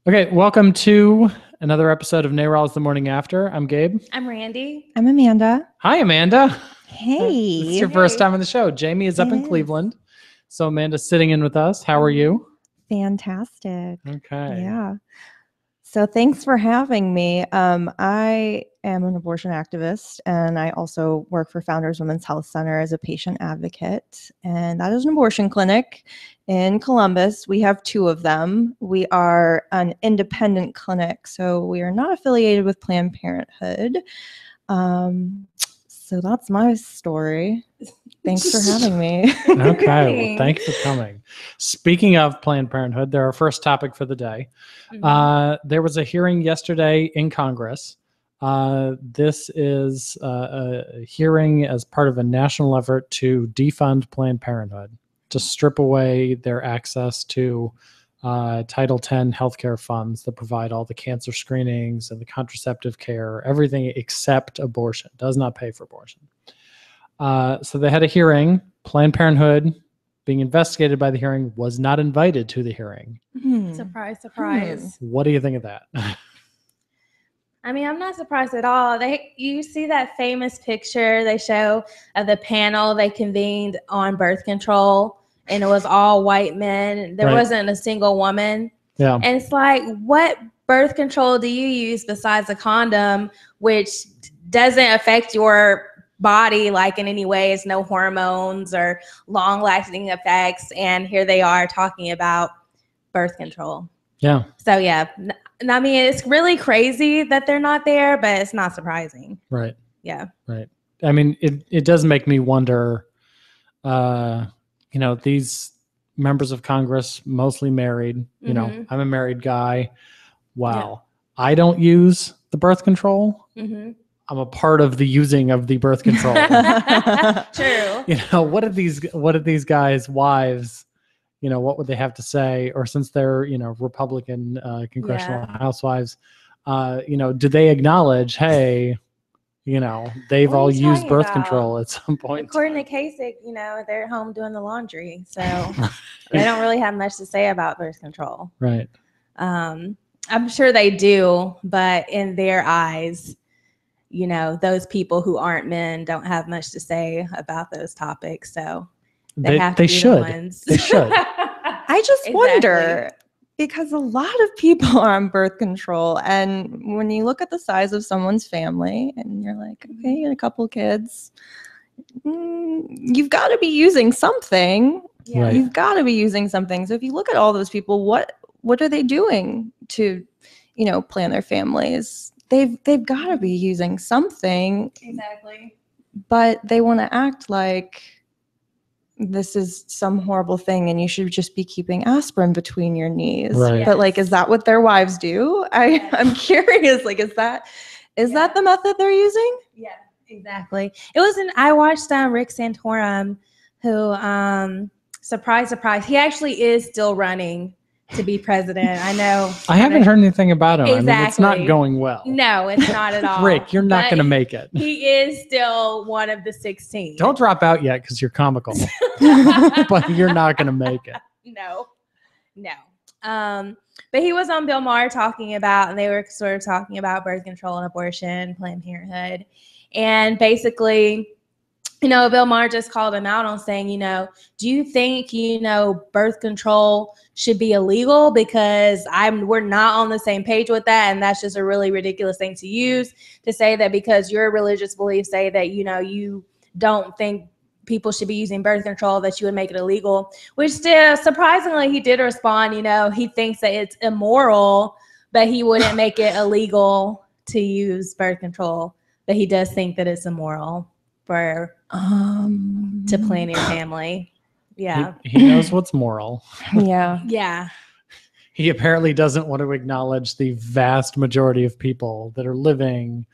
Okay, welcome to another episode of NARAL's The Morning After. I'm Gabe. I'm Randy. I'm Amanda. Hi, Amanda. Hey. This is your first time on the show. Jamie is up in Cleveland, so Amanda's sitting in with us. How are you? Fantastic. Okay. Yeah. So thanks for having me. I am an abortion activist, and I also work for Founders Women's Health Center as a patient advocate. And that is an abortion clinic in Columbus. We have two of them. We are an independent clinic, so we are not affiliated with Planned Parenthood. So that's my story. Thanks for having me. Okay, well, thank you for coming. Speaking of Planned Parenthood, they're our first topic for the day. There was a hearing yesterday in Congress. This is a hearing as part of a national effort to defund Planned Parenthood, to strip away their access to Title X healthcare funds that provide all the cancer screenings and the contraceptive care, everything except abortion, does not pay for abortion. So they had a hearing. Planned Parenthood, being investigated by the hearing, was not invited to the hearing. Surprise, surprise. What do you think of that? I mean, I'm not surprised at all. You see that famous picture they show of the panel they convened on birth control, and it was all white men. There wasn't a single woman. Yeah. And it's like, what birth control do you use besides a condom, which doesn't affect your body like in any way? It's no hormones or long-lasting effects, and here they are talking about birth control. Yeah. So yeah, I mean, it's really crazy that they're not there, but it's not surprising. Right. Yeah. Right. I mean, it does make me wonder, these members of Congress, mostly married, I'm a married guy. Wow. Yeah. I don't use the birth control. I'm a part of the using of the birth control. True. What did these guys' wives, what would they have to say? Or since they're, Republican congressional housewives, do they acknowledge, hey, they've all used birth control at some point? According to Kasich, they're at home doing the laundry. So they don't really have much to say about birth control. Right. I'm sure they do, but in their eyes, those people who aren't men don't have much to say about those topics. So they have to be the ones. They should. I just wonder, because a lot of people are on birth control, and when you look at the size of someone's family and you're like, okay, you had a couple kids, you've got to be using something. Yeah. Right. You've got to be using something. So if you look at all those people, what are they doing to, plan their families? They've got to be using something. Exactly. But they want to act like this is some horrible thing and you should just be keeping aspirin between your knees. Right. But is that what their wives do? I'm curious. Is that the method they're using? Yeah, exactly. I watched Rick Santorum, who surprise, he actually is still running to be president. I know. I haven't heard anything about him. Exactly. I mean, it's not going well. No, it's not at all. Rick, you're not going to make it. He is still one of the 16. Don't drop out yet because you're comical. But you're not going to make it. No. But he was on Bill Maher and they were sort of talking about birth control and abortion, Planned Parenthood. And basically, Bill Maher just called him out on saying, do you think, birth control should be illegal? Because we're not on the same page with that. And that's just a really ridiculous thing to use, to say that because your religious beliefs say that, you don't think people should be using birth control, that you would make it illegal, which still surprisingly, he did respond, he thinks that it's immoral, but he wouldn't make it illegal to use birth control. But he does think that it's immoral to plan your family. Yeah. He knows what's moral. Yeah. Yeah. He apparently doesn't want to acknowledge the vast majority of people that are living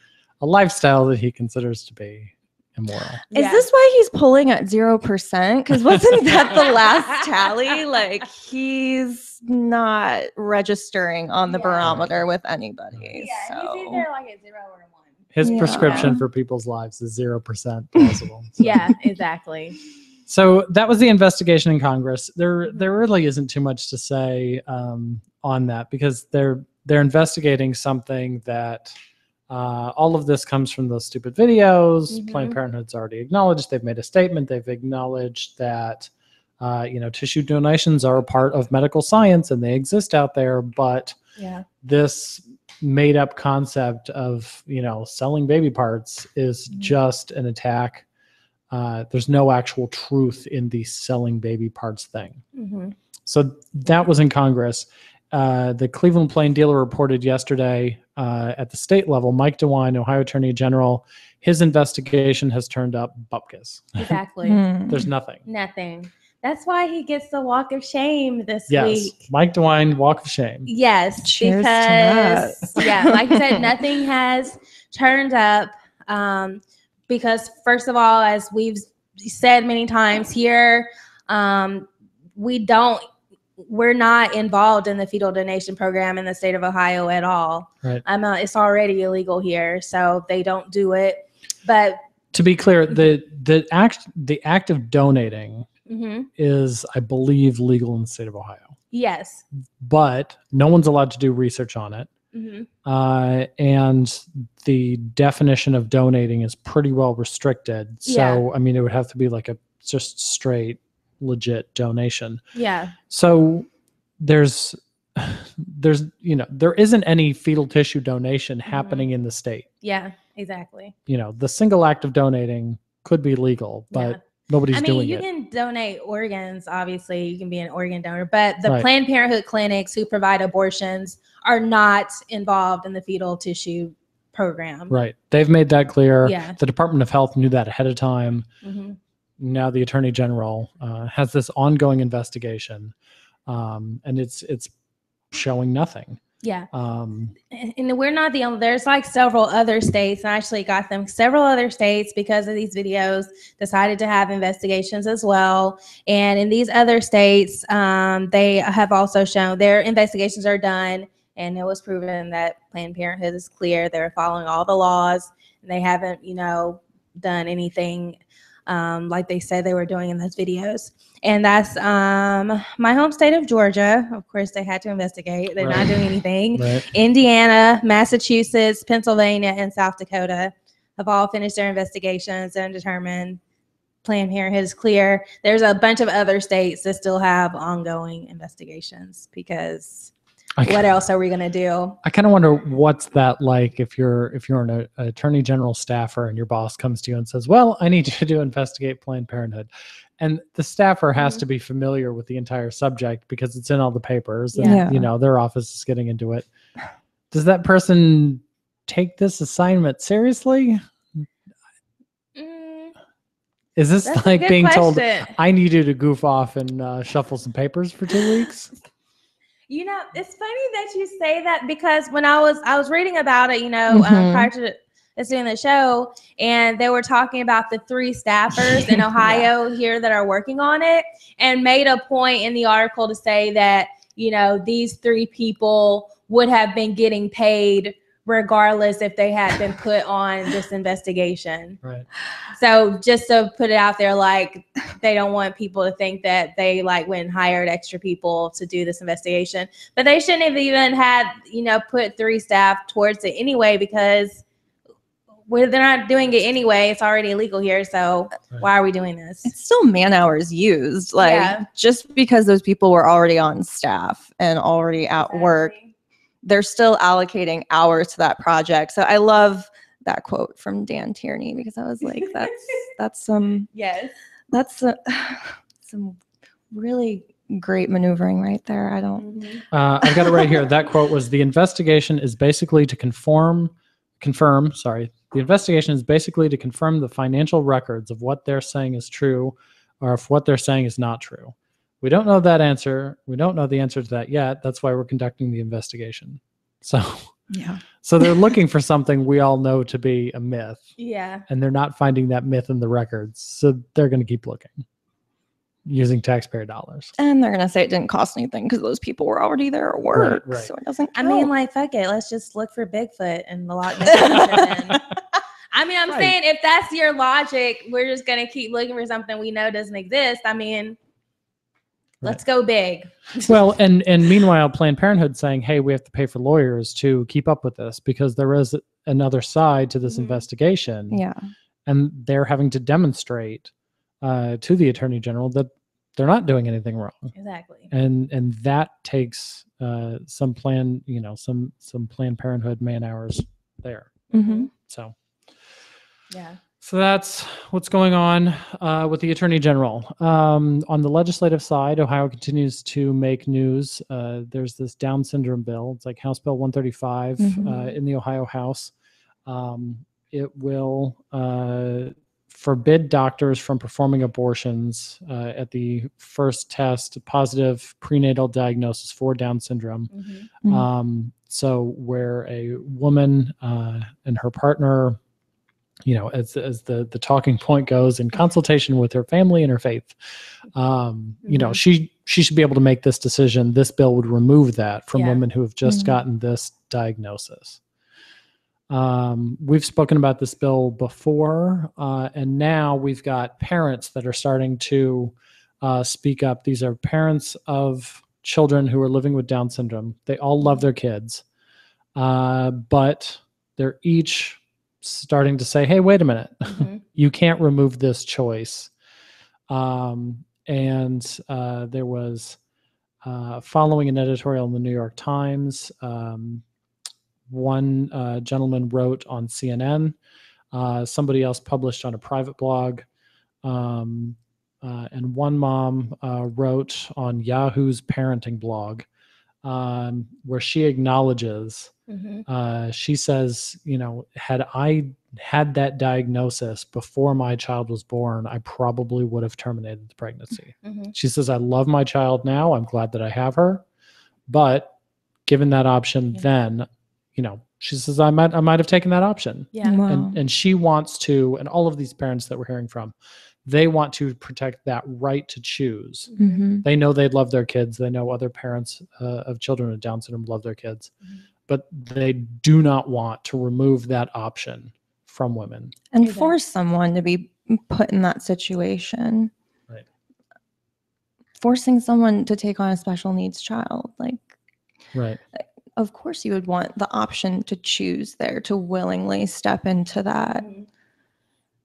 a lifestyle that he considers to be immoral. Is this why he's pulling at 0%? Because wasn't that the last tally? He's not registering on the barometer with anybody. Yeah, so. he's either at 0 or 1. His prescription for people's lives is 0% plausible. So. Yeah, exactly. So that was the investigation in Congress. There really isn't too much to say on that because they're investigating something that all of this comes from those stupid videos. Planned Parenthood's already acknowledged. They've made a statement. They've acknowledged that tissue donations are a part of medical science and they exist out there. But this made up concept of selling baby parts is just an attack. There's no actual truth in the selling baby parts thing. So that was in Congress. The Cleveland Plain Dealer reported yesterday at the state level, Mike DeWine, Ohio Attorney General, his investigation has turned up bupkis. Exactly. There's nothing. Nothing. That's why he gets the walk of shame this week. Mike DeWine, walk of shame. Yes, Cheers because to that. like you said, nothing has turned up. Because first of all, as we've said many times here, we're not involved in the fetal donation program in the state of Ohio at all. Right. It's already illegal here, so they don't do it. But to be clear, the act of donating is, I believe, legal in the state of Ohio. Yes. But no one's allowed to do research on it. And the definition of donating is pretty well restricted. So, I mean, it would have to be like a just straight, legit donation. Yeah. So there isn't any fetal tissue donation happening in the state. Yeah, exactly. The single act of donating could be legal, but nobody's doing it. You can donate organs. Obviously, you can be an organ donor, but the Planned Parenthood clinics who provide abortions are not involved in the fetal tissue program. Right. They've made that clear. Yeah. The Department of Health knew that ahead of time. Now the Attorney General has this ongoing investigation, and it's showing nothing. Yeah. And we're not the only, there's like several other states, and I actually got them several other states because of these videos decided to have investigations as well. And in these other states, they have also shown their investigations are done, and it was proven that Planned Parenthood is clear. They're following all the laws, and they haven't, done anything like they said they were doing in those videos. And that's my home state of Georgia. Of course, they had to investigate. They're not doing anything. Indiana, Massachusetts, Pennsylvania, and South Dakota have all finished their investigations and determined Planned Parenthood is clear. There's a bunch of other states that still have ongoing investigations because what else are we going to do? I kind of wonder what's that like if you're an attorney general staffer and your boss comes to you and says, well, I need you to investigate Planned Parenthood. And the staffer has to be familiar with the entire subject because it's in all the papers and, their office is getting into it. Does that person take this assignment seriously? Is this like being told, I need you to goof off and shuffle some papers for 2 weeks? It's funny that you say that because when I was reading about it, prior to doing the show, and they were talking about the 3 staffers in Ohio here that are working on it, and made a point in the article to say that, these 3 people would have been getting paid regardless if they had been put on this investigation. Right. So just to put it out there, like they don't want people to think that they went and hired extra people to do this investigation, but they shouldn't have even had, put 3 staff towards it anyway, because they're not doing it anyway. It's already illegal here. So why are we doing this? It's still man hours used. Just because those people were already on staff and already at work, they're still allocating hours to that project. So I love that quote from Dan Tierney because I was like, that's some some really great maneuvering right there. I've got it right here. That quote was, the investigation is basically to confirm the investigation is basically to confirm the financial records of what they're saying is true or if what they're saying is not true. We don't know that answer. We don't know the answer to that yet. That's why we're conducting the investigation. So they're looking for something we all know to be a myth. Yeah. And they're not finding that myth in the records. So they're going to keep looking using taxpayer dollars. And they're going to say it didn't cost anything because those people were already there at work. Right. So it doesn't count. Fuck it. Let's just look for Bigfoot and the Loch Ness Monster. I'm saying if that's your logic, we're just going to keep looking for something we know doesn't exist. Let's go big. Well, and meanwhile, Planned Parenthood saying, hey, we have to pay for lawyers to keep up with this because there is another side to this investigation. Yeah. And they're having to demonstrate to the Attorney General that they're not doing anything wrong. Exactly. And that takes some Planned Parenthood man hours there. So yeah. So that's what's going on with the Attorney General. On the legislative side, Ohio continues to make news. There's this Down syndrome bill. It's like House Bill 135 in the Ohio House. It will forbid doctors from performing abortions at the first test, positive prenatal diagnosis for Down syndrome. So where a woman and her partner, as the talking point goes, in consultation with her family and her faith, she should be able to make this decision. This bill would remove that from women who have just gotten this diagnosis. We've spoken about this bill before, and now we've got parents that are starting to speak up. These are parents of children who are living with Down syndrome. They all love their kids, but they're each starting to say, hey, wait a minute, you can't remove this choice. And there was, following an editorial in the New York Times, one gentleman wrote on CNN, somebody else published on a private blog, and one mom wrote on Yahoo's parenting blog, where she acknowledges, she says, had I had that diagnosis before my child was born, I probably would have terminated the pregnancy. She says, I love my child now. I'm glad that I have her. But given that option, then, she says, I might have taken that option. Yeah. Wow. And she wants to, and all of these parents that we're hearing from, they want to protect that right to choose. They know they love their kids. They know other parents of children with Down syndrome love their kids, but they do not want to remove that option from women. And force someone to be put in that situation. Right. Forcing someone to take on a special needs child. Right. Of course you would want the option to choose there, to willingly step into that.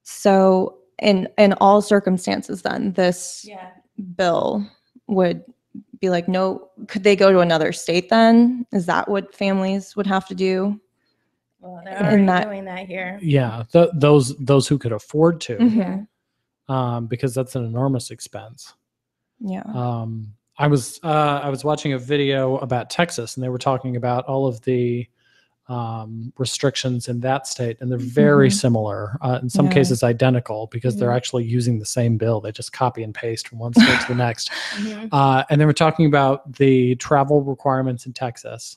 So in all circumstances, then this bill would be like, no, could they go to another state then? Is that what families would have to do? Well, they're already doing that here. Yeah, those who could afford to, because that's an enormous expense. Yeah. I was watching a video about Texas, and they were talking about all of the restrictions in that state, and they're very similar, in some cases identical, because they're actually using the same bill. They just copy and paste from one state to the next. And they were talking about the travel requirements in Texas,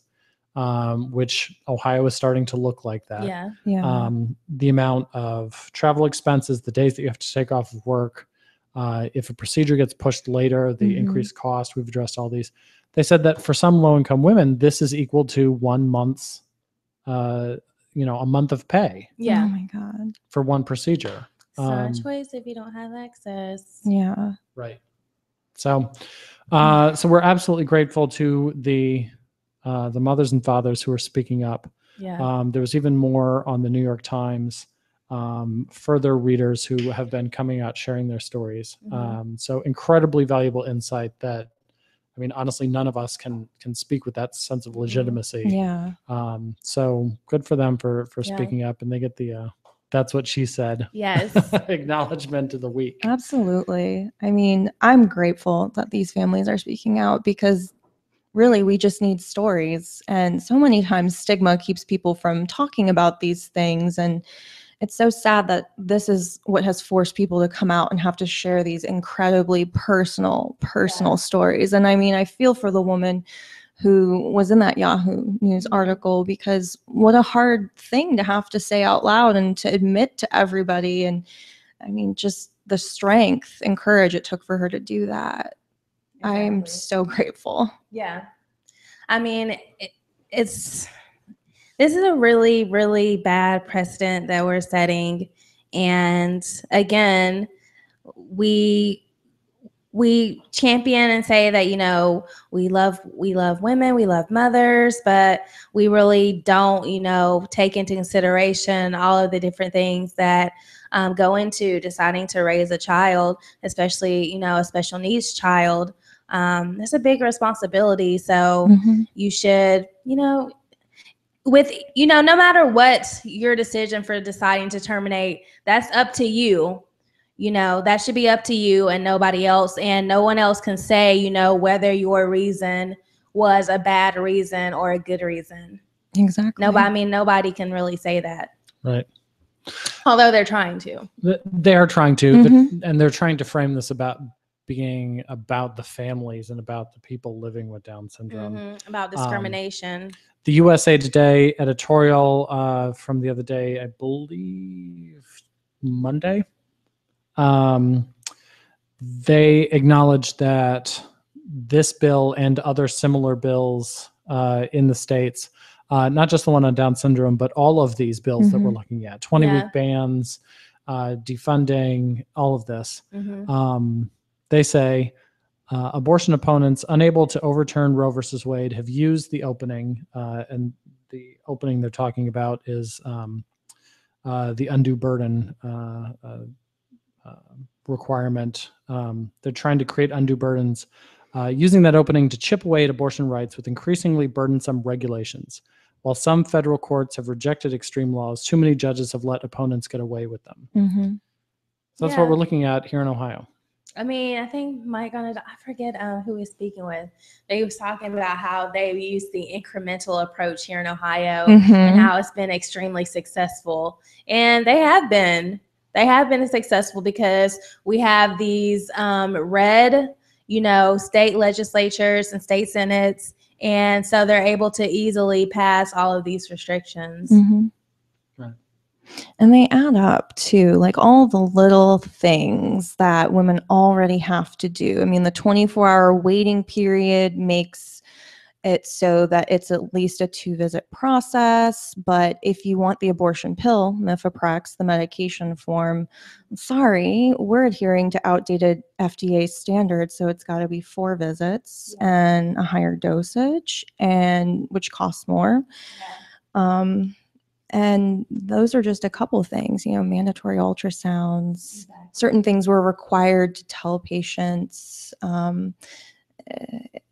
which Ohio is starting to look like that. The amount of travel expenses, the days that you have to take off of work, if a procedure gets pushed later, the increased cost. We've addressed all these. They said that for some low-income women, this is equal to 1 month's a month of pay. Yeah. Oh my God. For one procedure. It's not a choice if you don't have access. Yeah. Right. So we're absolutely grateful to the mothers and fathers who are speaking up. Yeah. There was even more on the New York Times, further readers who have been coming out sharing their stories. So incredibly valuable insight that, honestly, none of us can speak with that sense of legitimacy. Yeah. So good for them for speaking up, and they get the that's what she said. Yes. Acknowledgement of the week. Absolutely. I'm grateful that these families are speaking out, because really we just need stories. And so many times stigma keeps people from talking about these things. And it's so sad that this is what has forced people to come out and have to share these incredibly personal stories. And I feel for the woman who was in that Yahoo News article, because what a hard thing to have to say out loud and to admit to everybody. And just the strength and courage it took for her to do that. Exactly. I'm so grateful. Yeah. This is a really, really bad precedent that we're setting. And again, we we champion and say that, you know, we love women, we love mothers, but we really don't, you know, take into consideration all of the different things that go into deciding to raise a child, especially, you know, a special needs child. There's a big responsibility. So you should, you know, with, you know, no matter what your decision for deciding to terminate, that's up to you. You know, that should be up to you and nobody else. And no one else can say, you know, whether your reason was a bad reason or a good reason. Exactly. Nobody can really say that. Right. Although they're trying to. They are trying to, and they're trying to frame this about being about the families and about the people living with Down syndrome. About discrimination. The USA Today editorial from the other day, I believe Monday, they acknowledged that this bill and other similar bills in the states, not just the one on Down syndrome, but all of these bills that we're looking at, 20-week bans, defunding, all of this. They say abortion opponents unable to overturn Roe versus Wade have used the opening, and the opening they're talking about is the undue burden requirement. They're trying to create undue burdens, using that opening to chip away at abortion rights with increasingly burdensome regulations. While some federal courts have rejected extreme laws, too many judges have let opponents get away with them. So that's what we're looking at here in Ohio. I mean, I think Mike I forget who he was speaking with. They was talking about how they used the incremental approach here in Ohio and how it's been extremely successful. And they have been successful because we have these red, you know, state legislatures and state senates. And so they're able to easily pass all of these restrictions. Right. And they add up to like all the little things that women already have to do. I mean, the 24-hour waiting period makes it so that it's at least a 2-visit process. But if you want the abortion pill, Mifeprex, the medication form, sorry, we're adhering to outdated FDA standards. So it's got to be 4 visits and a higher dosage, and which costs more. And those are just a couple of things, you know, mandatory ultrasounds, certain things we're required to tell patients.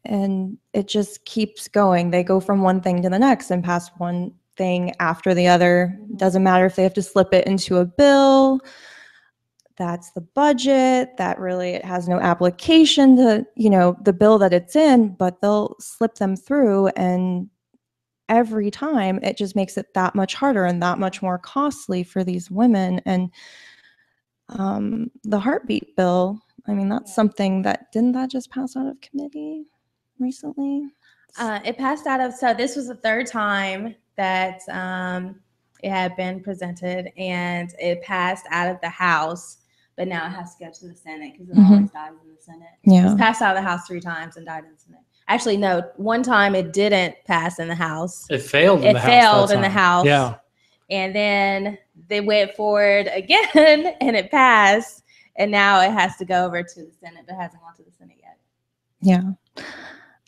And it just keeps going. They go from one thing to the next and pass one thing after the other. Doesn't matter if they have to slip it into a bill. That's the budget. That really, it has no application to, you know, the bill that it's in, but they'll slip them through, and every time it just makes it that much harder and that much more costly for these women. And the heartbeat bill, I mean, that's something that, didn't that just pass out of committee recently? It passed out of, so this was the third time that it had been presented, and it passed out of the House, but now it has to go to the Senate because it always dies in the Senate. Yeah. It's passed out of the House 3 times and died in the Senate. Actually, no, one time it didn't pass in the House. It failed in the House. It failed in the House. Yeah. And then they went forward again and it passed. And now it has to go over to the Senate, but it hasn't gone to the Senate yet. Yeah.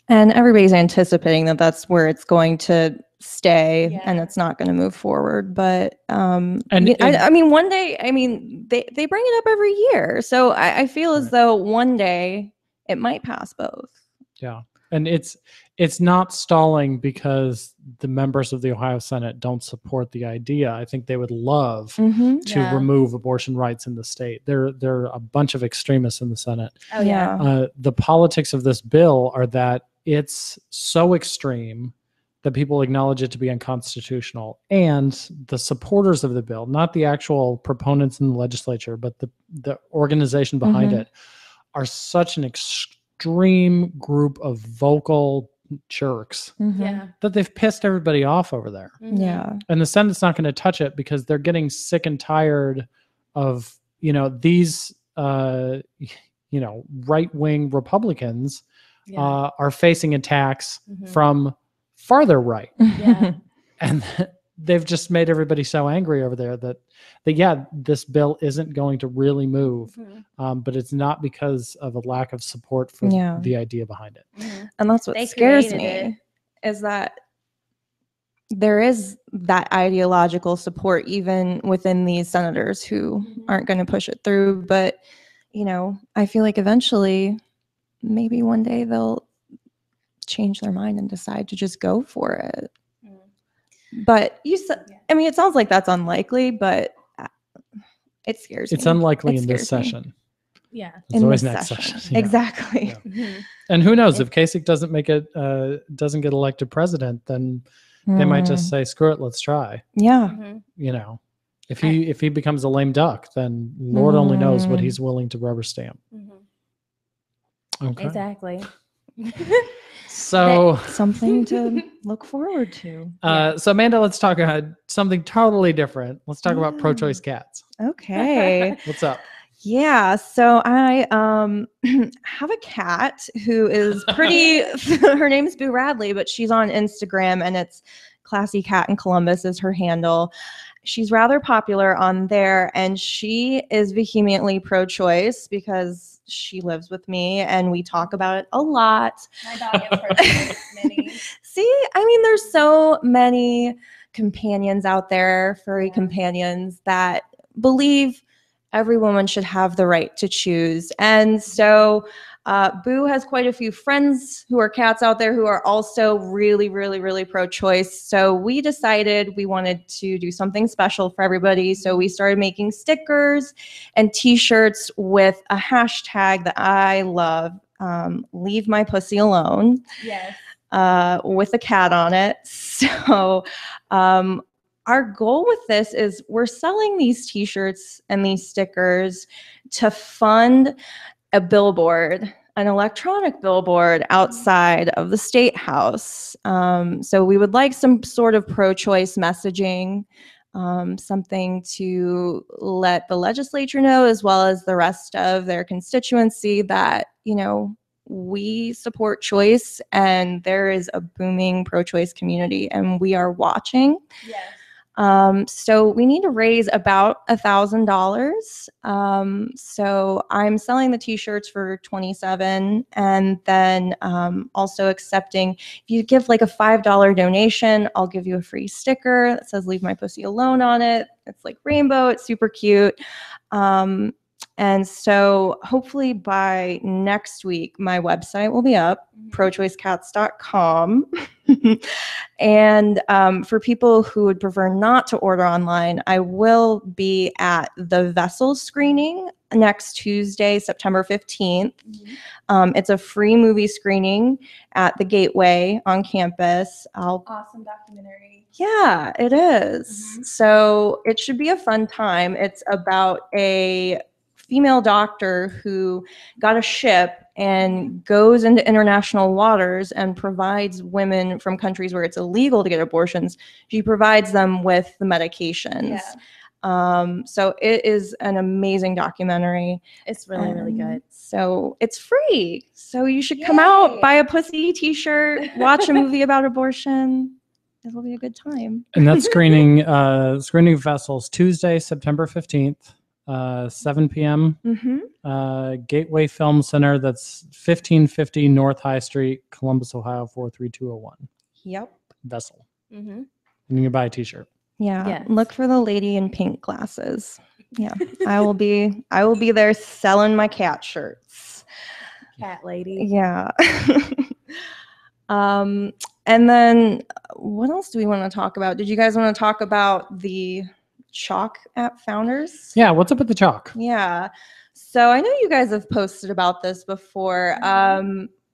And everybody's anticipating that that's where it's going to stay and it's not going to move forward. But I mean, one day, I mean, they bring it up every year. So I feel as though one day it might pass both. Yeah. And it's not stalling because the members of the Ohio Senate don't support the idea. I think they would love to remove abortion rights in the state. There are a bunch of extremists in the Senate. Oh, yeah. The politics of this bill are that it's so extreme that people acknowledge it to be unconstitutional. And the supporters of the bill, not the actual proponents in the legislature, but the organization behind it, are such an extreme group of vocal jerks that they've pissed everybody off over there. Yeah. And the Senate's not going to touch it because they're getting sick and tired of, you know, these, you know, right-wing Republicans are facing attacks from farther right. Yeah. And they've just made everybody so angry over there that yeah, this bill isn't going to really move, but it's not because of a lack of support for the idea behind it. And that's what scares me, is that there is that ideological support even within these senators who aren't going to push it through. But, you know, I feel like eventually, maybe one day they'll change their mind and decide to just go for it. But you said, I mean, it sounds like that's unlikely, but it scares me. It's unlikely in this session. Yeah. It's always next session. Yeah. Exactly. Yeah. And who knows, if Kasich doesn't make it, doesn't get elected president, then they might just say, screw it, let's try. Yeah. You know, if he becomes a lame duck, then Lord only knows what he's willing to rubber stamp. Okay. Exactly. So something to look forward to. So Amanda, let's talk about something totally different. Let's talk about pro-choice cats. Okay. What's up? Yeah, so I have a cat who is pretty, her name is Boo Radley, but she's on Instagram, and it's Classy Cat in Columbus is her handle. She's rather popular on there, and she is vehemently pro-choice because she lives with me and we talk about it a lot. My dog is pro-choice, Minnie. See, I mean, there's so many companions out there, furry companions, that believe every woman should have the right to choose. And so Boo has quite a few friends who are cats out there who are also really, really, really pro-choice. So we decided we wanted to do something special for everybody. So we started making stickers and t-shirts with a hashtag that I love, leave my pussy alone. Yes. With a cat on it. So our goal with this is we're selling these t-shirts and these stickers to fund a billboard, an electronic billboard outside of the State House. So we would like some sort of pro-choice messaging, something to let the legislature know, as well as the rest of their constituency, that, you know, we support choice and there is a booming pro-choice community and we are watching. Yes. So we need to raise about $1,000. So I'm selling the t-shirts for $27, and then also accepting, if you give like a $5 donation, I'll give you a free sticker that says leave my pussy alone on it. It's like rainbow, it's super cute. And so hopefully by next week, my website will be up, prochoicecats.com. And for people who would prefer not to order online, I will be at the Vessel screening next Tuesday, September 15th. It's a free movie screening at the Gateway on campus. Awesome documentary. Yeah, it is. So it should be a fun time. It's about a female doctor who got a ship and goes into international waters and provides women from countries where it's illegal to get abortions. She provides them with the medications. Yeah. So it is an amazing documentary. It's really, really good. So it's free. So you should come out, buy a pussy t-shirt, watch a movie about abortion. It'll be a good time. And that's screening Vessels Tuesday, September 15th. 7 p.m. Gateway Film Center. That's 1550 North High Street, Columbus, Ohio 43201. Yep. Vessel. And you can buy a t-shirt. Yeah. Yes. Look for the lady in pink glasses. Yeah. I will be there selling my cat shirts. Cat lady. Yeah. And then what else do we want to talk about? Did you guys want to talk about the chalk at Founders? Yeah, what's up with the chalk? Yeah. So I know you guys have posted about this before.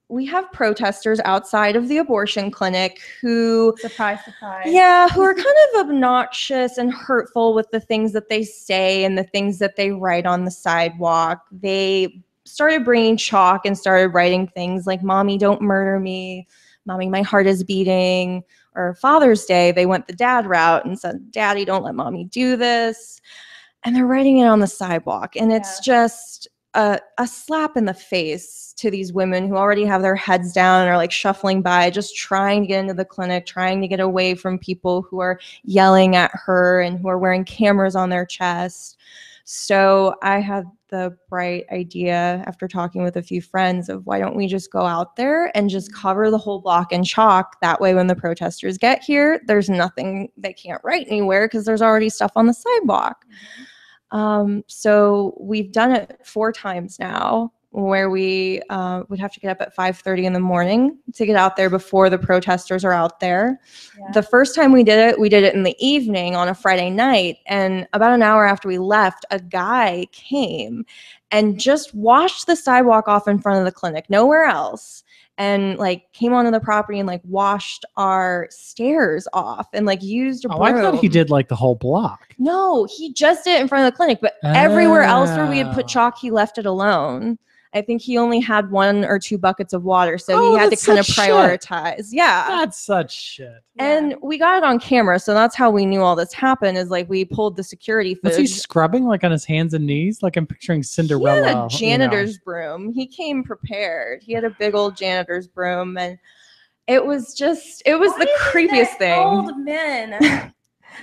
We have protesters outside of the abortion clinic who, surprise, yeah, who are kind of obnoxious and hurtful with the things that they say and the things that they write on the sidewalk. They started bringing chalk and started writing things like, "Mommy, don't murder me. Mommy, my heart is beating." Or Father's Day, they went the dad route and said, "Daddy, don't let mommy do this." And they're writing it on the sidewalk. And it's just, a slap in the face to these women who already have their heads down and are like shuffling by, just trying to get into the clinic, trying to get away from people who are yelling at her and who are wearing cameras on their chest. So I had the bright idea, after talking with a few friends, of why don't we just go out there and just cover the whole block in chalk? That way, when the protesters get here, there's nothing, they can't write anywhere because there's already stuff on the sidewalk. So we've done it 4 times now, where we would have to get up at 5:30 in the morning to get out there before the protesters are out there. Yeah. The first time we did it in the evening on a Friday night. And about an hour after we left, a guy came and just washed the sidewalk off in front of the clinic, nowhere else. And like came onto the property and like washed our stairs off and like used a broom. I thought he did like the whole block. No, he just did it in front of the clinic, but everywhere else where we had put chalk, he left it alone. I think he only had 1 or 2 buckets of water, so he had to kind of prioritize. Shit. Yeah. That's such shit. And we got it on camera, so that's how we knew all this happened, is like we pulled the security footage. Was he scrubbing like on his hands and knees? Like I'm picturing Cinderella. He had a janitor's broom. He came prepared. He had a big old janitor's broom, and it was the creepiest thing. Old men.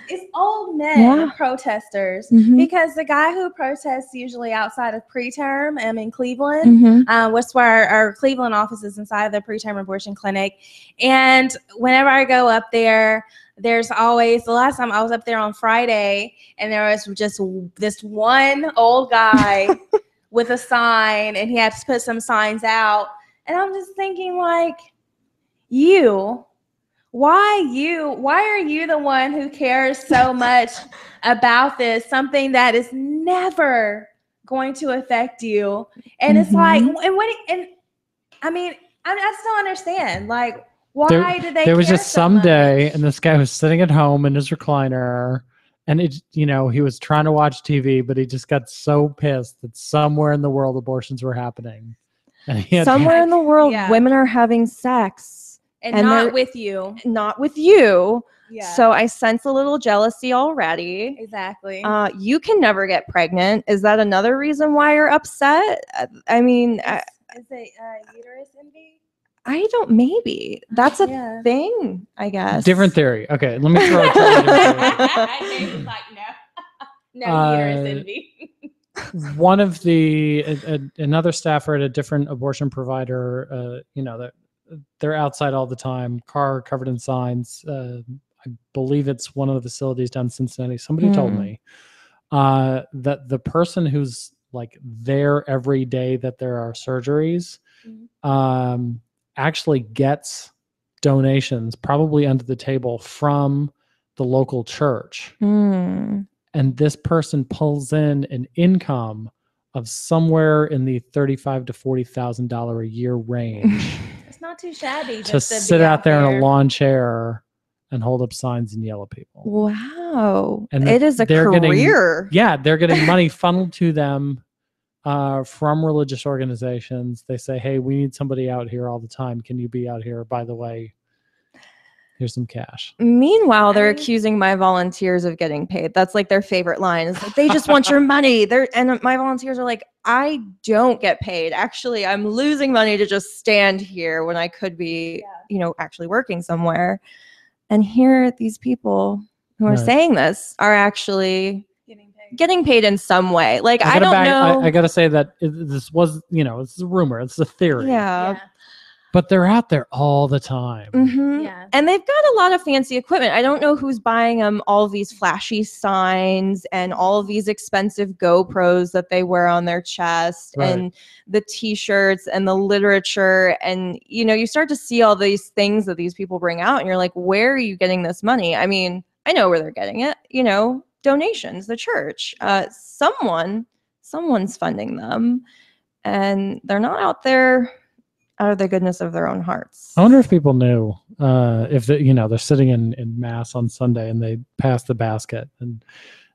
It's old men protesters, because the guy who protests usually outside of preterm, in Cleveland, what's where our Cleveland office is, inside the preterm abortion clinic. And whenever I go up there, there's always, the last time I was up there on Friday, and there was just this one old guy with a sign, and he had to put some signs out. And I'm just thinking, like, why are you the one who cares so much about this, something that is never going to affect you? And it's like, I just don't understand. Like, why did they There was care just so some much? day, and this guy was sitting at home in his recliner, and he was trying to watch TV, but he just got so pissed that somewhere in the world abortions were happening. And somewhere in the world, women are having sex. And not with you. Not with you. Yeah. So I sense a little jealousy already. Exactly. You can never get pregnant. Is that another reason why you're upset? I mean, is it uterus envy? Maybe. That's a thing, I guess. Different theory. Okay, let me throw it to I was like, no uterus envy. One of another staffer at a different abortion provider, that they're outside all the time, car covered in signs. I believe it's one of the facilities down in Cincinnati. Somebody told me that the person who's like there every day that there are surgeries actually gets donations, probably under the table, from the local church. And this person pulls in an income of somewhere in the $35,000 to $40,000 a year range. It's not too shabby to sit out there in a lawn chair and hold up signs and yell at people. Wow. And it is a career. They're getting money funneled to them from religious organizations. They say, hey, we need somebody out here all the time. Can you be out here? By the way, here's some cash. Meanwhile, they're accusing my volunteers of getting paid. That's like their favorite line. It's like, they just want your money. And my volunteers are like, I don't get paid. Actually, I'm losing money to just stand here when I could be, actually working somewhere. And here, these people who are saying this are actually getting paid in some way. Like, I don't know. I got to say that this was, it's a rumor. It's a theory. Yeah. But they're out there all the time. Yeah. And they've got a lot of fancy equipment. I don't know who's buying them all of these flashy signs and all of these expensive GoPros that they wear on their chest, and the t-shirts and the literature. And, you start to see all these things that these people bring out, and you're like, where are you getting this money? I mean, I know where they're getting it, donations, the church, someone's funding them, and they're not out there out of the goodness of their own hearts. I wonder if people knew if they're sitting in mass on Sunday and they pass the basket, and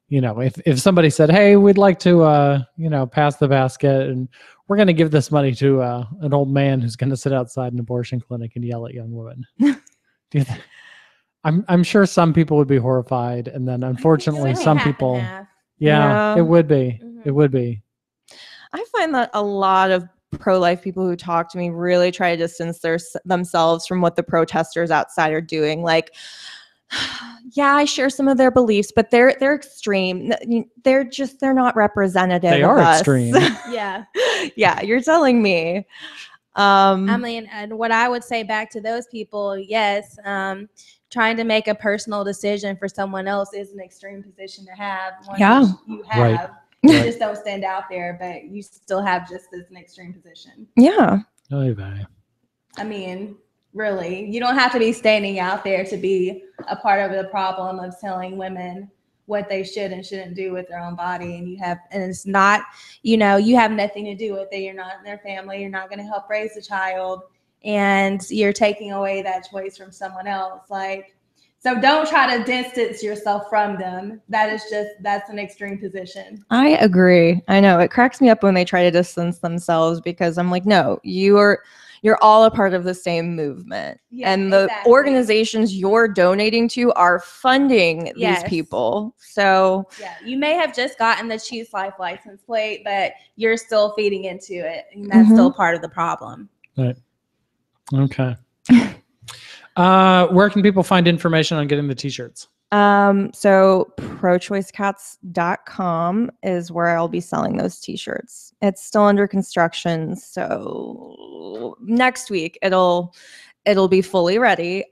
if somebody said, hey, we'd like to pass the basket, and we're going to give this money to an old man who's going to sit outside an abortion clinic and yell at young women. I'm sure some people would be horrified, and then unfortunately some people it would be. It would be. I find that a lot of pro-life people who talk to me really try to distance themselves from what the protesters outside are doing. Like, yeah, I share some of their beliefs, but they're extreme. They're not representative. They are extreme. Yeah. Yeah, you're telling me. I mean, and what I would say back to those people, yes, trying to make a personal decision for someone else is an extreme position to have. One Yeah. you have. Right. You just don't stand out there, but you still have just as an extreme position. Yeah. I mean, really, you don't have to be standing out there to be a part of the problem of telling women what they should and shouldn't do with their own body. And it's not, you have nothing to do with it. You're not in their family. You're not going to help raise the child, and you're taking away that choice from someone else. So don't try to distance yourself from them. That's an extreme position. I agree. I know it cracks me up when they try to distance themselves, because I'm like, no, you're all a part of the same movement. Yeah, and the exactly. organizations you're donating to are funding these people. So yeah, you may have just gotten the Choose Life license plate, but you're still feeding into it, and that's still part of the problem. Right. Okay. Where can people find information on getting the t-shirts? So prochoicecats.com is where I'll be selling those t-shirts. It's still under construction, so next week it'll be fully ready.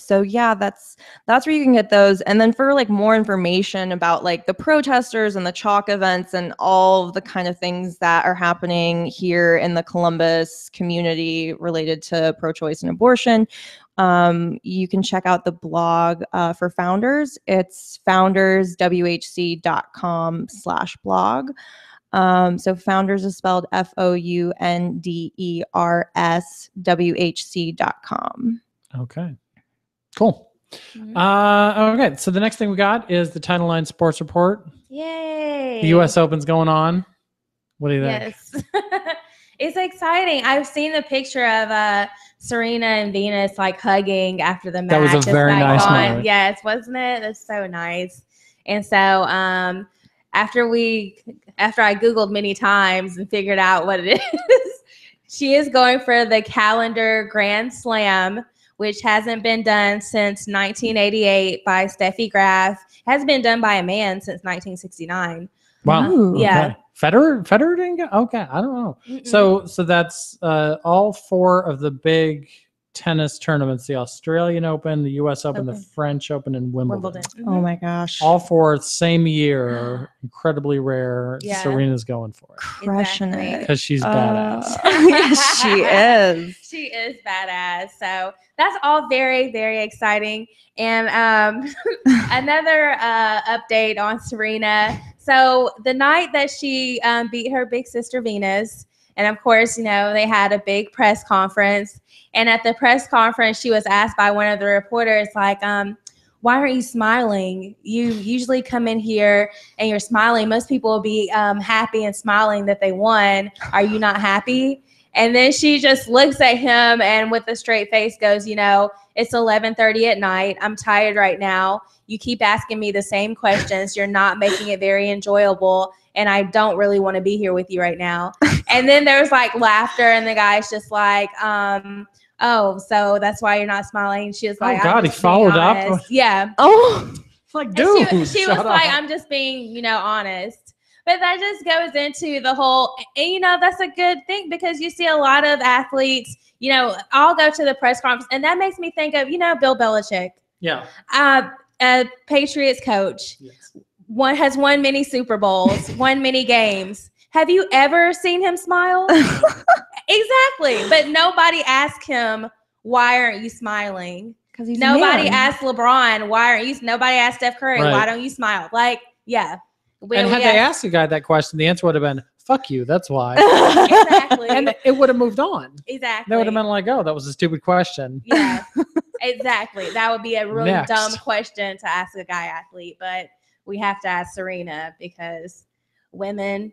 So yeah, that's where you can get those. And then for more information about the protesters and the chalk events and all the kind of things that are happening here in the Columbus community related to pro-choice and abortion, you can check out the blog for Founders. It's founderswhc.com/blog. So Founders is spelled FOUNDERSWHC.com. Okay. Cool. Okay. So the next thing we got is the Title IX Sports Report. Yay. The U.S. Open's going on. What do you think? Yes. It's exciting. I've seen the picture of Serena and Venus hugging after the match. That was a very nice moment. Yes, wasn't it? That's so nice. And so after I Googled many times and figured out what it is, she is going for the calendar Grand Slam, which hasn't been done since 1988 by Steffi Graf. Hasn't been done by a man since 1969. Wow. Yeah. Okay. Federer didn't go? Okay. I don't know. So that's all four of the big tennis tournaments: the Australian Open, the U.S. Open, the French Open, and Wimbledon. Oh my gosh. All four same year. Incredibly rare. Yeah. Serena's going for it. Crushing it. Because she's badass. Yes, she is. She is badass. So that's all very, very exciting. And another update on Serena. So the night that she beat her big sister Venus, and of course, they had a big press conference. And at the press conference, she was asked by one of the reporters, why aren't you smiling? You usually come in here and you're smiling. Most people will be happy and smiling that they won. Are you not happy? And then she just looks at him and with a straight face goes, it's 11:30 at night. I'm tired right now. You keep asking me the same questions. You're not making it very enjoyable. And I don't really want to be here with you right now. And then there's laughter and the guy's just oh, so that's why you're not smiling. She was like, oh God, he followed up. Yeah. Oh, it's like, dude. She was like, I'm just being, honest. But that just goes into the whole, and that's a good thing because you see a lot of athletes, I'll go to the press conference and that makes me think of, Bill Belichick. Yeah. A Patriots coach. Yes. Has won many Super Bowls, won many games. Have you ever seen him smile? Exactly. But nobody asked him, why aren't you smiling? Because he's nobody asked LeBron, why aren't you? Nobody asked Steph Curry, right. Why don't you smile? Yeah. And had they asked the guy that question, the answer would have been, fuck you, that's why. Exactly. And it would have moved on. Exactly. They would have been like, oh, that was a stupid question. Yeah, exactly. That would be a really Next. dumb question to ask a guy athlete, but we have to ask Serena because women,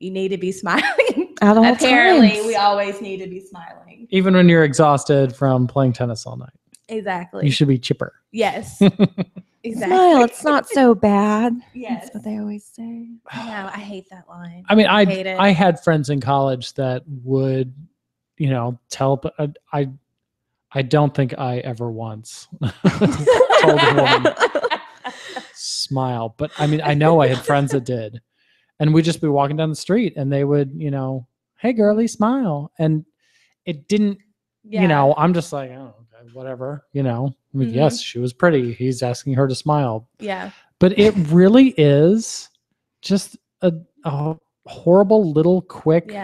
you need to be smiling. At all Apparently, times. we always need to be smiling. Even when you're exhausted from playing tennis all night. Exactly. You should be chipper. Yes. Exactly. Smile, it's not so bad. Yes. That's what they always say. I know. I hate that line. I mean, hate it. I had friends in college that would, tell. I don't think I ever once told a woman smile, but I mean, I know I had friends that did, and we'd just be walking down the street, and they would, hey, girly, smile, and it didn't. I'm just like, oh, okay, whatever. I mean, yes, she was pretty. He's asking her to smile. Yeah. But it really is just a horrible little quick,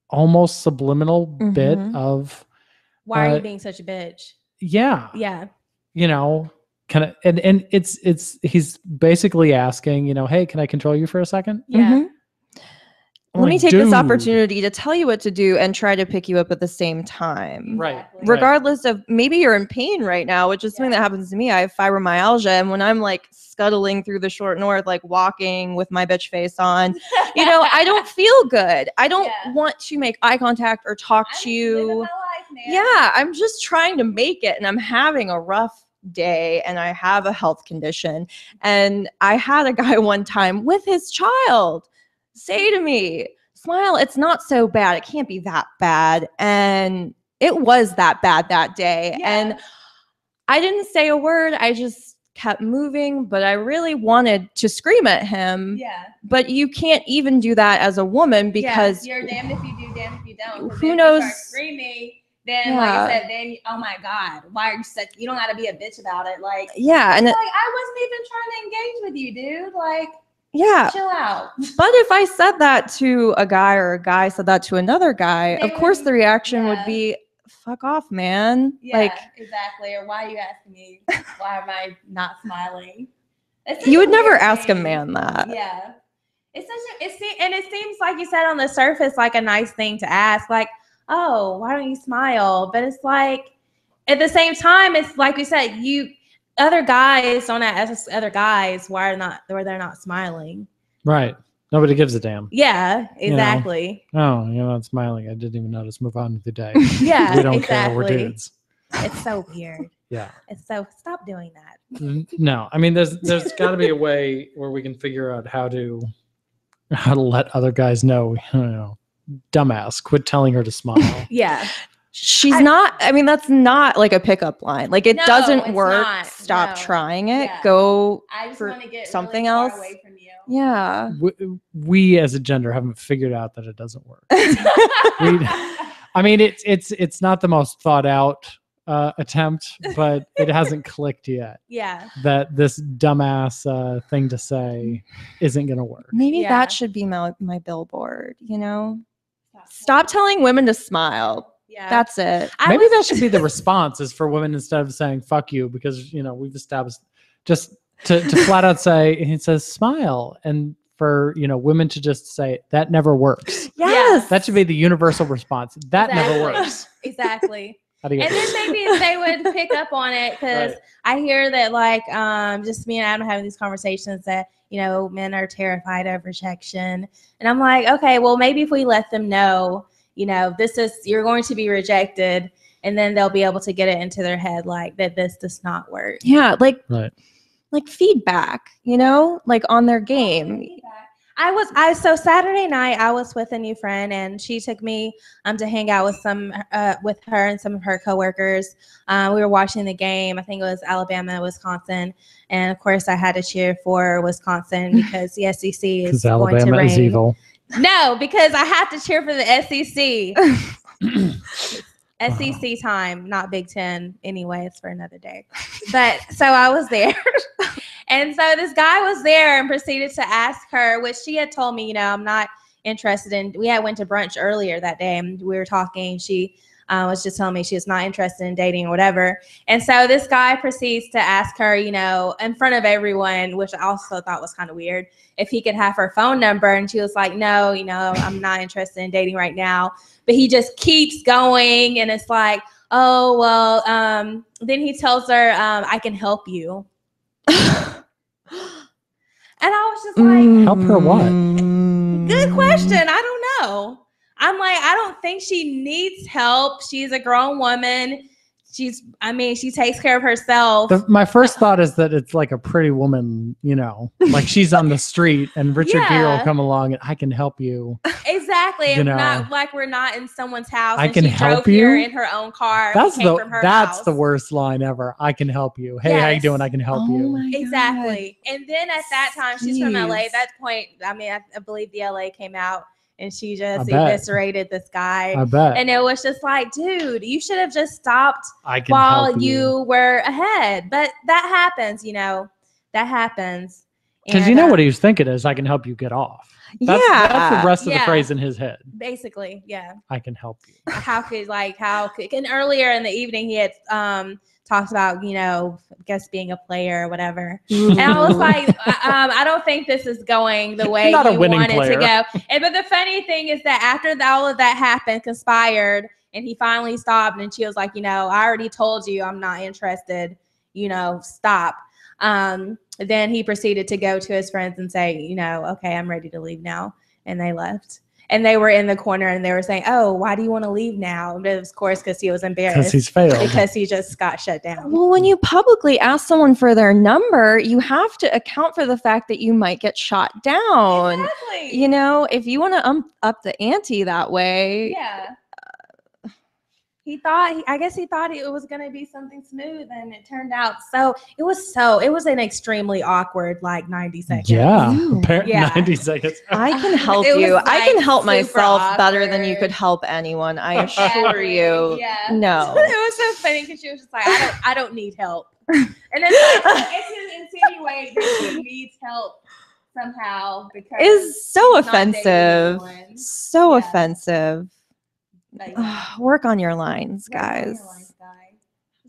almost subliminal bit of. Why are you being such a bitch? Yeah. Yeah. Kind of, and it's he's basically asking, hey, can I control you for a second? Yeah. Let me take this opportunity to tell you what to do and try to pick you up at the same time. Right. Regardless of maybe you're in pain right now, which is something that happens to me. I have fibromyalgia. And when I'm like scuttling through the short north, like walking with my bitch face on, I don't feel good. I don't want to make eye contact or talk to you. Yeah. I'm just trying to make it. And I'm having a rough day and I have a health condition. And I had a guy one time with his child say to me, smile, it's not so bad. It can't be that bad. And it was that bad that day. Yeah. And I didn't say a word. I just kept moving, but I really wanted to scream at him. Yeah. But you can't even do that as a woman because you're damned if you do, damned if you don't. Who knows? If you start screaming, then like I said, then oh my God, why are you such? You don't got to be a bitch about it. Like and I wasn't even trying to engage with you, dude. Like. Yeah. Chill out. But if I said that to a guy or a guy said that to another guy, of course the reaction would be, fuck off, man. Yeah, exactly. Or why are you asking me? Why am I not smiling? You would never ask a man that. Yeah. It seems like you said on the surface, like a nice thing to ask, like, oh, why don't you smile? But it's like, at the same time, it's like we said, other guys don't ask other guys why they're not smiling. Right. Nobody gives a damn. Yeah, exactly. Oh, you're not smiling. I didn't even notice. Move on with the day. Yeah, we don't care. We're dudes. It's so weird. Yeah. It's so stop doing that. No, I mean, there's got to be a way where we can figure out how to let other guys know. Dumbass, quit telling her to smile. Yeah. That's not like a pickup line. Like it doesn't work. Not. Stop trying it. Yeah. Go for something else. Away from you. Yeah. We as a gender haven't figured out that it doesn't work. I mean, it's not the most thought out attempt, but it hasn't clicked yet. Yeah. That this dumbass thing to say isn't going to work. Maybe that should be my billboard, Stop telling women to smile. Yeah. That's it. Maybe that should be the response is for women instead of saying fuck you, because we've established just to flat out say, it says smile, and for women to just say that never works. Yes. That should be the universal response. That never works. Exactly. And then maybe they would pick up on it, because I hear that like just me and Adam having these conversations that men are terrified of rejection, and I'm like, okay, well maybe if we let them know, you're going to be rejected, and then they'll be able to get it into their head like that this does not work. Yeah, like feedback, like on their game. So Saturday night I was with a new friend, and she took me to hang out with her and some of her coworkers. We were watching the game. I think it was Alabama, Wisconsin, and of course I had to cheer for Wisconsin because the SEC is going to reign. Is evil. No, because I have to cheer for the SEC. SEC time, not Big Ten. Anyway, it's for another day. But so I was there. And so this guy was there and proceeded to ask her, which she had told me, I'm not interested in. We had went to brunch earlier that day, and we were talking. She was just telling me she was not interested in dating or whatever. And so this guy proceeds to ask her, in front of everyone, which I also thought was kind of weird, if he could have her phone number. And she was like, no, I'm not interested in dating right now. But he just keeps going. And it's like, oh, well, then he tells her, I can help you. And I was just like, help her what? Good question. I don't know. I'm like, I don't think she needs help. She's a grown woman. she takes care of herself. My first thought is that it's like a Pretty Woman, like she's on the street and Richard Gere will come along and I can help you. Exactly. Not like we're not in someone's house. I and can she help drove you here in her own car. That's house. the worst line ever. I can help you. Hey, how you doing? I can help you. Exactly. And then at that time, she's from LA. At that point, I believe the LA came out. And she just eviscerated this guy. I bet. And it was just like, dude, you should have just stopped while you were ahead. But that happens, That happens. Because what he was thinking is, I can help you get off. That's the rest of the phrase in his head. Basically, yeah. I can help you. How could, and earlier in the evening, he had talks about, I guess being a player or whatever. Ooh. And I was like, I don't think this is going the way you want it to go. But the funny thing is that after all of that happened, conspired, and he finally stopped, and she was like, I already told you I'm not interested, stop. Then he proceeded to go to his friends and say, okay, I'm ready to leave now. And they left. And they were in the corner and they were saying, oh, why do you want to leave now? And of course, because he was embarrassed. Because he's failed. Because he just got shut down. Well, when you publicly ask someone for their number, you have to account for the fact that you might get shot down. Exactly. If you want to up the ante that way. Yeah. I guess he thought it was going to be something smooth, and it turned out it was an extremely awkward 90 seconds. Yeah. 90 seconds. I can help you. I can help myself better than you could help anyone. I assure you. Yeah. No. It was so funny because she was just like, I don't need help. And it's to insinuate that she needs help somehow because is so offensive. So offensive. Work on your lines, guys.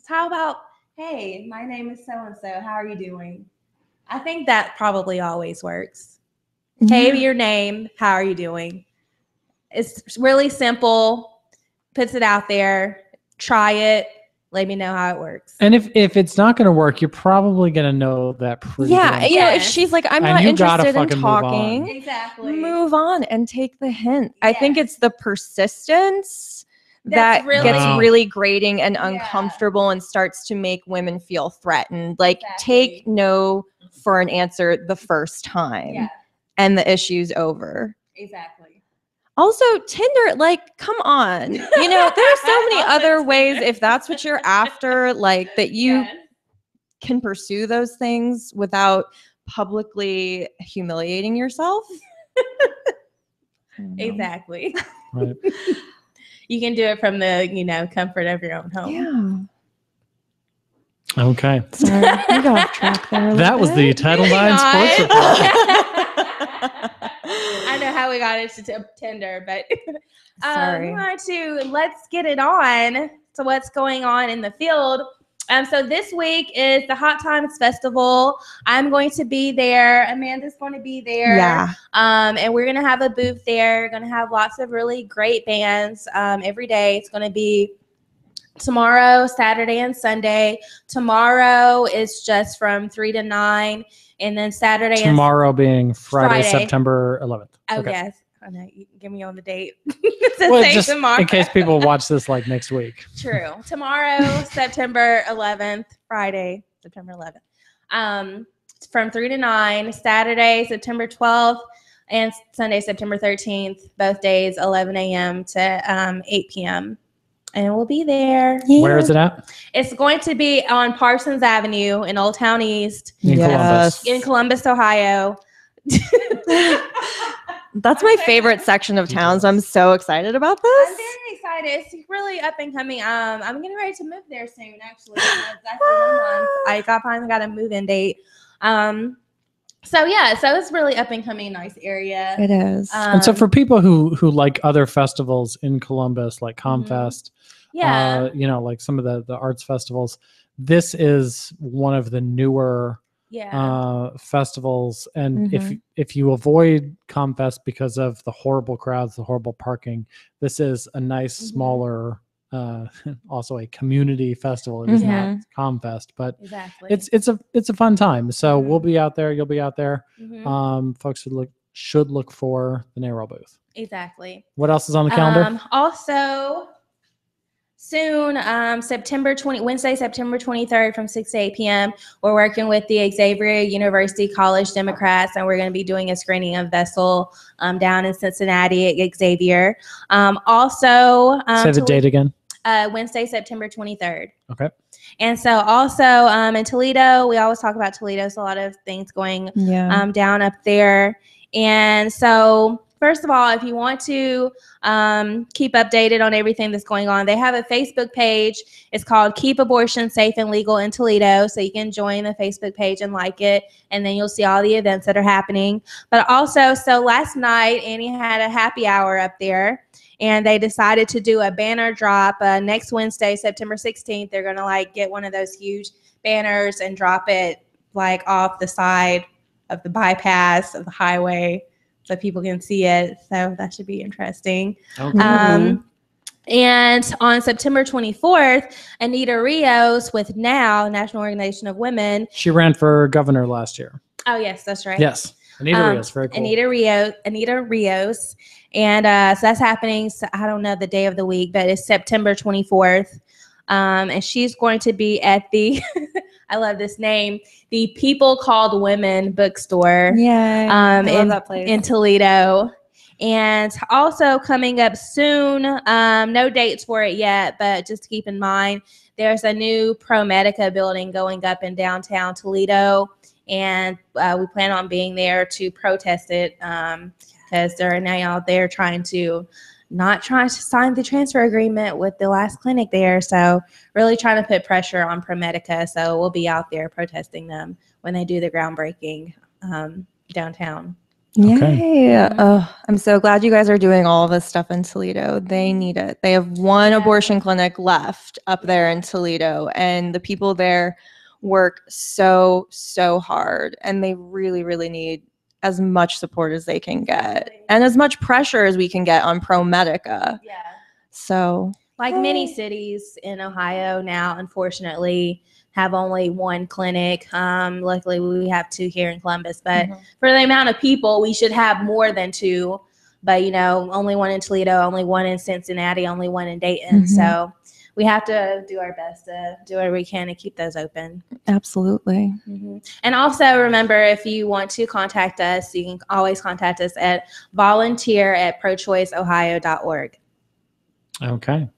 How about, hey, my name is so-and-so. How are you doing? I think that probably always works. Yeah. Hey, your name. How are you doing? It's really simple. Puts it out there. Try it. Let me know how it works. And if it's not going to work, you're probably going to know that pretty well. If she's like, I'm not interested in talking, exactly, move on and take the hint. I think it's the persistence that gets really grating and uncomfortable and starts to make women feel threatened. Take no for an answer the first time and the issue's over. Exactly. Also, Tinder, come on. There are so many other ways, if that's what you're after, that you can pursue those things without publicly humiliating yourself. Exactly. Right. You can do it from the, comfort of your own home. Yeah. Okay. Sorry, we got off track there. That was the Title IX Sports Report. I know how we got into Tinder, but sorry. Let's get it on to what's going on in the field. So this week is the Hot Times Festival. I'm going to be there. Amanda's going to be there. Yeah. And we're going to have a booth there. We're going to have lots of really great bands every day. It's going to be tomorrow, Saturday, and Sunday. Tomorrow is just from 3 to 9. And then Saturday tomorrow being Friday, September 11th. Oh, okay. Yes. I know. You can give me on the date. Just tomorrow. In case people watch this next week. True. Tomorrow, September 11th. Friday, September 11th. From 3 to 9. Saturday, September 12th. And Sunday, September 13th. Both days, 11 a.m. to 8 p.m. And we'll be there. Yeah. Where is it at? It's going to be on Parsons Avenue in Old Town East. In Columbus, Ohio. That's my favorite section of town, so I'm so excited about this. I'm very excited. It's really up and coming. I'm getting ready to move there soon, actually. Exactly 1 month. I finally got a move-in date. So it's really up and coming, nice area. It is. And so for people who like other festivals in Columbus, like ComFest, like some of the arts festivals, this is one of the newer festivals. And if you avoid ComFest because of the horrible crowds, the horrible parking, this is a nice, smaller, also a community festival. It is not ComFest, but it's a fun time. So we'll be out there. You'll be out there. Folks should look for the NARAL booth. Exactly. What else is on the calendar? Also, soon, Wednesday, September 23rd from 6 to 8 p.m. We're working with the Xavier University College Democrats, and we're going to be doing a screening of Vessel down in Cincinnati at Xavier. Say the date again. Wednesday, September 23rd. Okay. And so also in Toledo, we always talk about Toledo. So a lot of things going down up there. And so first of all, if you want to keep updated on everything that's going on, they have a Facebook page. It's called Keep Abortion Safe and Legal in Toledo. So you can join the Facebook page and like it, and then you'll see all the events that are happening. But also, so last night, Annie had a happy hour up there, and they decided to do a banner drop next Wednesday, September 16th. They're going to get one of those huge banners and drop it off the side of the bypass of the highway, so people can see it. So that should be interesting. Okay. And on September 24th, Anita Rios with NOW, National Organization of Women. She ran for governor last year. Oh, yes, that's right. Yes. Anita Rios, very cool. Anita Rios. And so that's happening, so I don't know the day of the week, but it's September 24th. And she's going to be at the, I love this name, the People Called Women bookstore. Yeah, I love that place. In Toledo. And also coming up soon, no dates for it yet, but just keep in mind, there's a new ProMedica building going up in downtown Toledo. And we plan on being there to protest it because they're now out there trying to sign the transfer agreement with the last clinic there. So really trying to put pressure on ProMedica. So we'll be out there protesting them when they do the groundbreaking downtown. Yay. I'm so glad you guys are doing all of this stuff in Toledo. They need it. They have one abortion clinic left up there in Toledo, and the people there work so hard, and they really need as much support as they can get and as much pressure as we can get on ProMedica. Yeah. So many cities in Ohio now, unfortunately, have only one clinic. Luckily, we have two here in Columbus, but for the amount of people, we should have more than two. But, only one in Toledo, only one in Cincinnati, only one in Dayton. So we have to do our best to do whatever we can to keep those open. Absolutely. And also remember, if you want to contact us, you can always contact us at volunteer@prochoiceohio.org. Okay.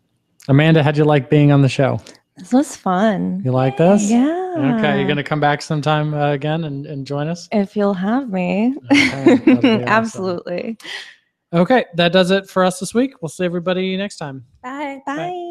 Amanda, how'd you like being on the show? This was fun. You like this? Yeah. Okay. You're going to come back sometime again and join us? If you'll have me. Okay. Absolutely. Okay. That does it for us this week. We'll see everybody next time. Bye. Bye.